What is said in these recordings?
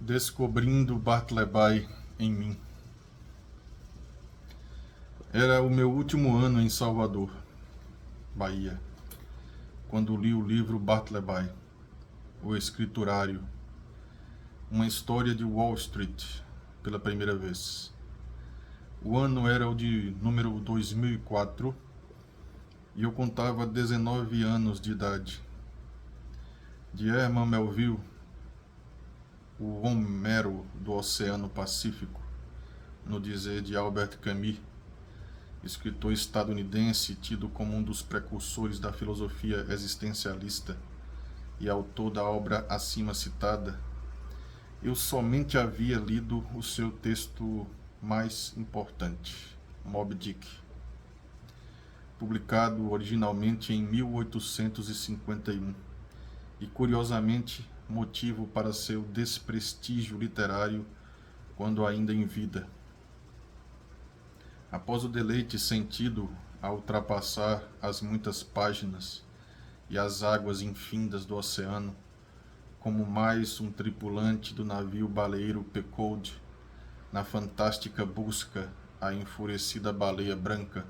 Descobrindo Bartleby em mim. Era o meu último ano em Salvador, Bahia, quando li o livro Bartleby, o escriturário, uma história de Wall Street, pela primeira vez. O ano era o de número 2004 e eu contava 19 anos de idade. De Herman Melville, o Homero do Oceano Pacífico, no dizer de Albert Camus, escritor estadunidense tido como um dos precursores da filosofia existencialista e autor da obra acima citada, eu somente havia lido o seu texto mais importante, Moby Dick, publicado originalmente em 1851, e curiosamente motivo para seu desprestígio literário quando ainda em vida. Após o deleite sentido ao ultrapassar as muitas páginas e as águas infindas do oceano, como mais um tripulante do navio baleeiro Pequod, na fantástica busca à enfurecida baleia branca,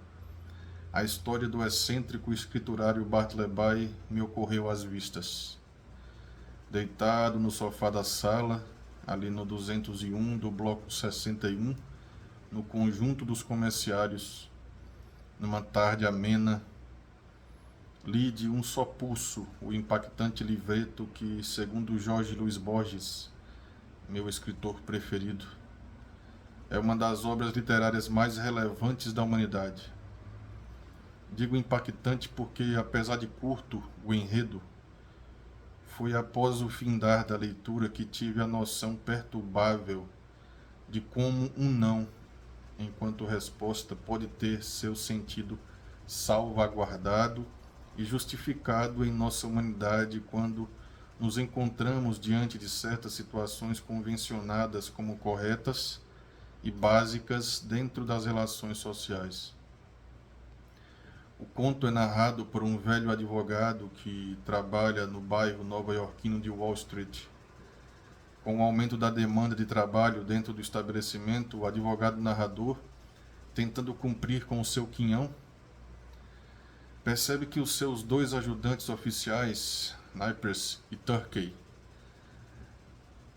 a história do excêntrico escriturário Bartleby me ocorreu às vistas. Deitado no sofá da sala, ali no 201 do bloco 61, no conjunto dos comerciários, numa tarde amena, li de um só pulso o impactante livreto que, segundo Jorge Luiz Borges, meu escritor preferido, é uma das obras literárias mais relevantes da humanidade. Digo impactante porque, apesar de curto o enredo, foi após o findar da leitura que tive a noção perturbável de como um não, enquanto resposta, pode ter seu sentido salvaguardado e justificado em nossa humanidade quando nos encontramos diante de certas situações convencionadas como corretas e básicas dentro das relações sociais. O conto é narrado por um velho advogado que trabalha no bairro nova-iorquino de Wall Street. Com o aumento da demanda de trabalho dentro do estabelecimento, o advogado narrador, tentando cumprir com o seu quinhão, percebe que os seus dois ajudantes oficiais, Snipers e Turkey,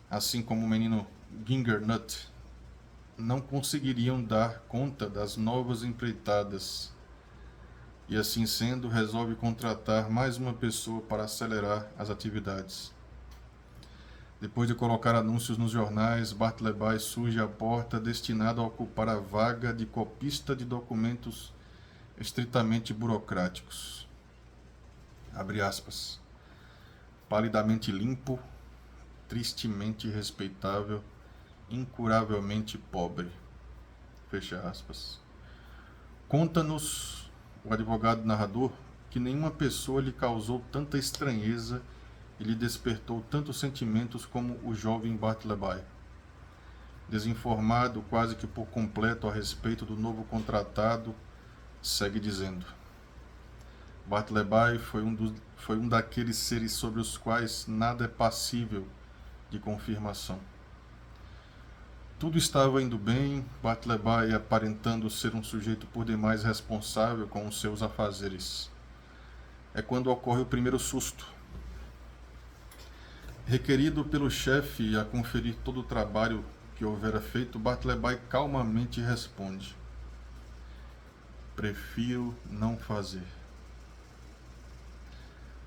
assim como o menino Gingernut, não conseguiriam dar conta das novas empreitadas. E assim sendo, resolve contratar mais uma pessoa para acelerar as atividades. Depois de colocar anúncios nos jornais, Bartleby surge à porta destinado a ocupar a vaga de copista de documentos estritamente burocráticos. Abre aspas. Palidamente limpo, tristemente respeitável, incuravelmente pobre. Fecha aspas. Conta-nos o advogado narrador que nenhuma pessoa lhe causou tanta estranheza e lhe despertou tantos sentimentos como o jovem Bartleby. Desinformado quase que por completo a respeito do novo contratado, segue dizendo: Bartleby foi um daqueles seres sobre os quais nada é passível de confirmação. Tudo estava indo bem, Bartleby aparentando ser um sujeito por demais responsável com os seus afazeres. É quando ocorre o primeiro susto. Requerido pelo chefe a conferir todo o trabalho que houvera feito, Bartleby calmamente responde: prefiro não fazer.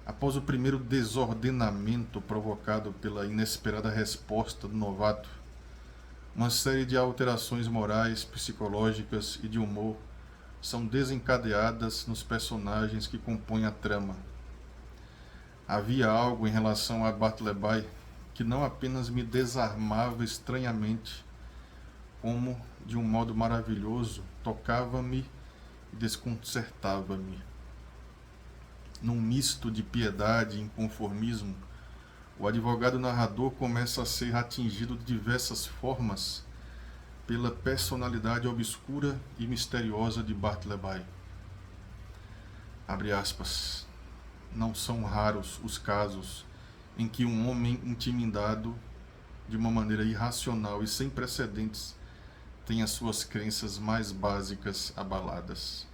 Após o primeiro desordenamento provocado pela inesperada resposta do novato, uma série de alterações morais, psicológicas e de humor são desencadeadas nos personagens que compõem a trama. Havia algo em relação a Bartleby que não apenas me desarmava estranhamente, como, de um modo maravilhoso, tocava-me e desconcertava-me. Num misto de piedade e inconformismo, o advogado narrador começa a ser atingido de diversas formas pela personalidade obscura e misteriosa de Bartleby. Abre aspas. Não são raros os casos em que um homem intimidado de uma maneira irracional e sem precedentes, tem as suas crenças mais básicas abaladas.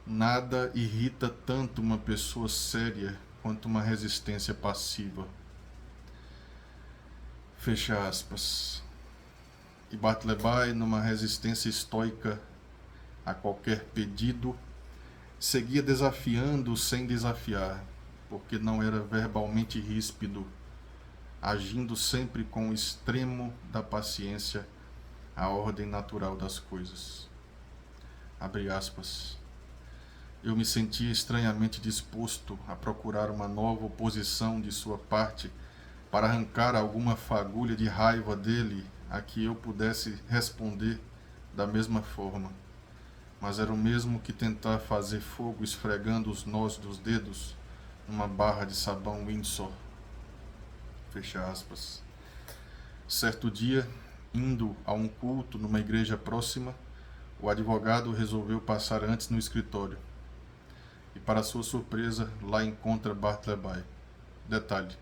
Nada irrita tanto uma pessoa séria quanto uma resistência passiva. Fecha aspas. E Bartleby, numa resistência estoica a qualquer pedido, seguia desafiando sem desafiar, porque não era verbalmente ríspido, agindo sempre com o extremo da paciência, a ordem natural das coisas. Abre aspas. Eu me sentia estranhamente disposto a procurar uma nova oposição de sua parte para arrancar alguma fagulha de raiva dele a que eu pudesse responder da mesma forma. Mas era o mesmo que tentar fazer fogo esfregando os nós dos dedos numa barra de sabão Windsor. Fecha aspas. Certo dia, indo a um culto numa igreja próxima, o advogado resolveu passar antes no escritório. E para sua surpresa, lá encontra Bartleby. Detalhe: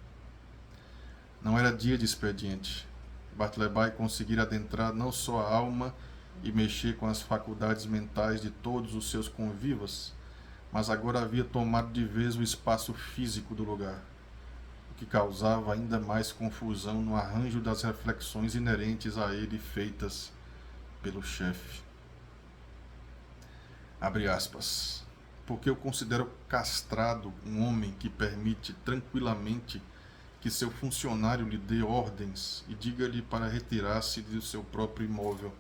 não era dia de expediente. Bartleby conseguira adentrar não só a alma e mexer com as faculdades mentais de todos os seus convivas, mas agora havia tomado de vez o espaço físico do lugar, o que causava ainda mais confusão no arranjo das reflexões inerentes a ele feitas pelo chefe. Abre aspas. Porque eu considero castrado um homem que permite tranquilamente que seu funcionário lhe dê ordens e diga-lhe para retirar-se do seu próprio imóvel.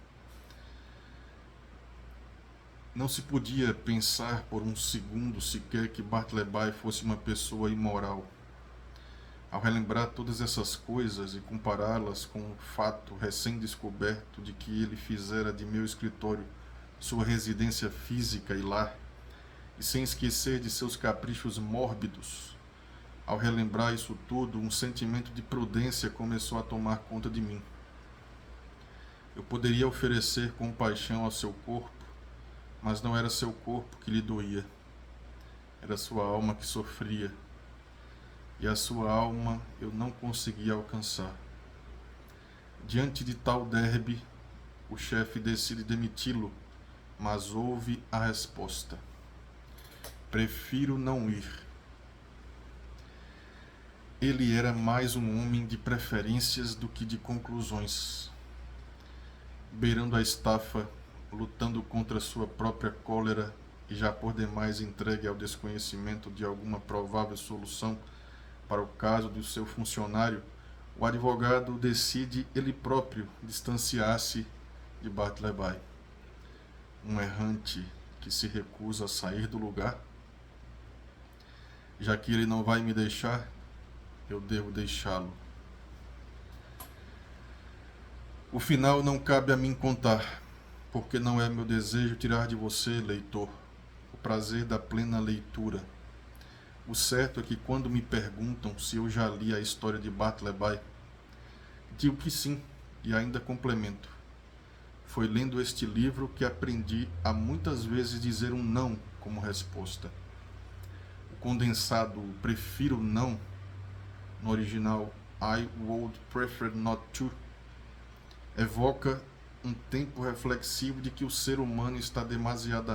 Não se podia pensar por um segundo sequer que Bartleby fosse uma pessoa imoral. Ao relembrar todas essas coisas e compará-las com o fato recém-descoberto de que ele fizera de meu escritório sua residência física e lar, e sem esquecer de seus caprichos mórbidos, ao relembrar isso tudo, um sentimento de prudência começou a tomar conta de mim. Eu poderia oferecer compaixão ao seu corpo, mas não era seu corpo que lhe doía, era sua alma que sofria, e a sua alma eu não conseguia alcançar. Diante de tal derbe, o chefe decide demiti-lo, mas ouve a resposta: prefiro não ir. Ele era mais um homem de preferências do que de conclusões. Beirando a estafa, lutando contra sua própria cólera e já por demais entregue ao desconhecimento de alguma provável solução para o caso do seu funcionário, o advogado decide ele próprio distanciar-se de Bartleby. Um errante que se recusa a sair do lugar. Já que ele não vai me deixar, eu devo deixá-lo. O final não cabe a mim contar, porque não é meu desejo tirar de você, leitor, o prazer da plena leitura. O certo é que quando me perguntam se eu já li a história de Bartleby, digo que sim, e ainda complemento. Foi lendo este livro que aprendi a muitas vezes dizer um não como resposta. Condensado prefiro não, no original I would prefer not to, evoca um tempo reflexivo de que o ser humano está demasiado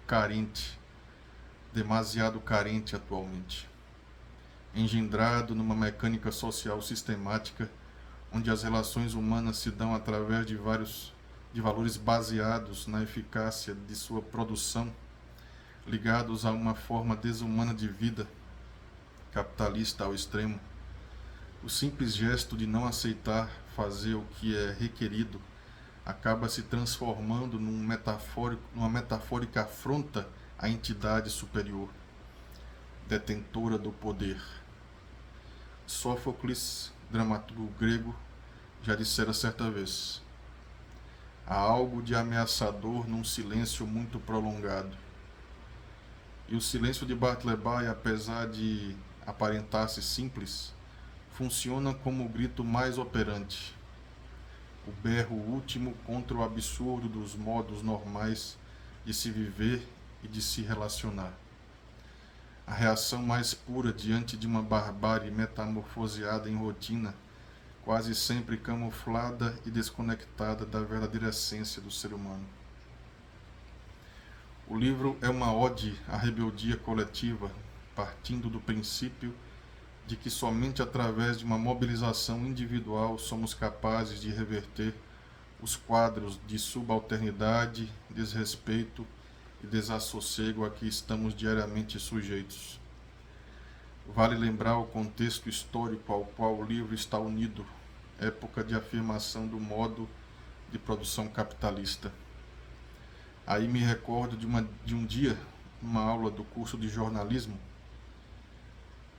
carente atualmente, engendrado numa mecânica social sistemática, onde as relações humanas se dão através de valores baseados na eficácia de sua produção, ligados a uma forma desumana de vida, capitalista ao extremo. O simples gesto de não aceitar fazer o que é requerido acaba se transformando numa metafórica afronta à entidade superior, detentora do poder. Sófocles, dramaturgo grego, já dissera certa vez: há algo de ameaçador num silêncio muito prolongado. E o silêncio de Bartleby, apesar de aparentar-se simples, funciona como o grito mais operante, o berro último contra o absurdo dos modos normais de se viver e de se relacionar. A reação mais pura diante de uma barbárie metamorfoseada em rotina quase sempre camuflada e desconectada da verdadeira essência do ser humano. O livro é uma ode à rebeldia coletiva, partindo do princípio de que somente através de uma mobilização individual somos capazes de reverter os quadros de subalternidade, desrespeito e desassossego a que estamos diariamente sujeitos. Vale lembrar o contexto histórico ao qual o livro está unido, época de afirmação do modo de produção capitalista. Aí me recordo de um dia, numa aula do curso de jornalismo,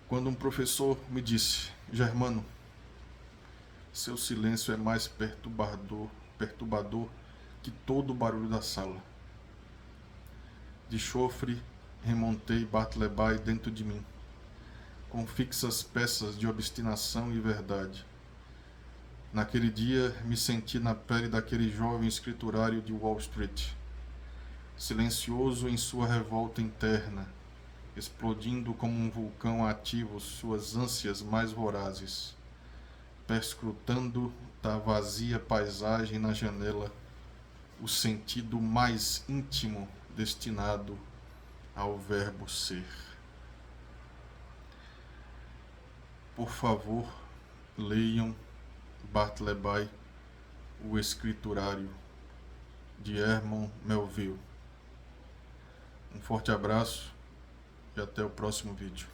quando um professor me disse: Germano, seu silêncio é mais perturbador que todo o barulho da sala. De chofre remontei Bartleby dentro de mim, com fixas peças de obstinação e verdade. Naquele dia me senti na pele daquele jovem escriturário de Wall Street, silencioso em sua revolta interna, explodindo como um vulcão ativo suas ânsias mais vorazes, perscrutando da vazia paisagem na janela o sentido mais íntimo destinado ao verbo ser. Por favor, leiam Bartleby, o Escriturário, de Herman Melville. Um forte abraço e até o próximo vídeo.